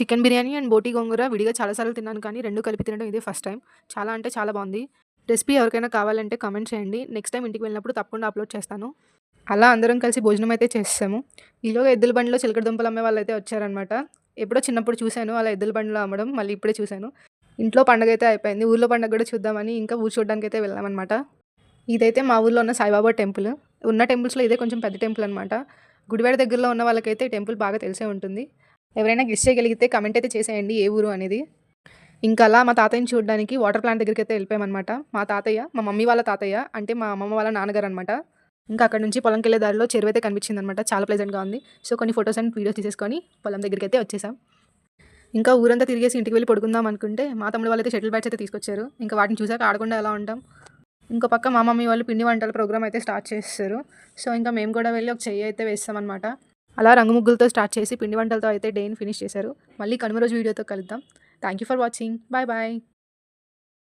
Chicken biryani and బోటి గోంగూర విడిగా చాలా సార్లు తిన్నాను కానీ 2 కలిపి తినడం ఇదే ఫస్ట్ టైమ్. చాలా అంటే చాలా బావుంది. రెసిపీ ఎవరికైనా కావాలంటే కామెంట్ చేయండి. నెక్స్ట్ టైమ్ ఇంటికి వెళ్ళినప్పుడు తప్పకుండా అప్‌లోడ్ చేస్తాను. అలా అందరం కలిసి భోజనం అయితే చేసేసాము. ఈలోగా ఎద్దుల బండిలో చిలకడ దుంపలు అమ్మే వాళ్ళైతే వచ్చారనమాట. ఎప్పుడో చిన్నప్పుడు చూసాను అలా ఎద్దుల బండిలో అమ్మడం. మళ్ళీ ఇప్పుడే చూసాను. ఇంట్లో పండగైతే అయిపోయింది. ఊర్లో పండగ గూడా చూద్దామని ఇంకా ఊరు చూడడానికైతే వెళ్ళామనమాట. ఇదైతే మా ఊర్లో ఉన్న సాయిబాబా టెంపుల్. ఉన్న టెంపుల్స్‌లో ఇదే కొంచెం పెద్ద టెంపుల్ అనమాట. గుడివాడ దగ్గరలో ఉన్న వాళ్ళకైతే ఈ టెంపుల్ బాగా తెలిసే ఉంటుంది. ఎవరైనా గెస్ చేయగలిగితే కామెంట్ అయితే చేసేయండి ఏ ఊరు అనేది. ఇంకా అలా మా తాతయ్యని చూడడానికి వాటర్ ప్లాంట్ దగ్గరికైతే వెళ్ళిపోయామనమాట. మా తాతయ్య, మా మమ్మీ వాళ్ళ తాతయ్య అంటే మా అమ్మమ్మ వాళ్ళ నాన్నగారనమాట. ఇంకా అక్కడి నుంచి పొలంకెళ్ళే దారిలో చెరువయితే కనిపించిందనమాట. చాలా ప్లెజెంట్‌గా ఉంది. సో, కొన్ని ఫోటోస్ అండ్ వీడియోస్ తీసేసుకొని పొలం దగ్గరికైతే వచ్చేసాం. ఇంకా ఊరంతా తిరిగేసి ఇంటికి వెళ్లి పడుకుందాం అనుకుంటే మా తమ్ముడు వాళ్ళైతే షటిల్ బ్యాట్స్ అయితే తీసుకొచ్చారు. ఇంకా వాటిని చూసాక ఆడకుండా ఎలా ఉంటాం. ఇంకో పక్క మా మమ్మీ వాళ్ళు పిండి వంటల ప్రోగ్రామ్ అయితే స్టార్ట్ చేసేసారు. సో, ఇంకా మేము కూడా వెళ్ళి ఒక చెయ్యి అయితే వేసామనమాట. అలా రంగు ముగ్గులతో స్టార్ట్ చేసి పిండి వంటలతో అయితే డేని ఫినిష్ చేశారు. మళ్ళీ కనుమ రోజు వీడియోతో కలుద్దాం. Thank you for watching. Bye bye.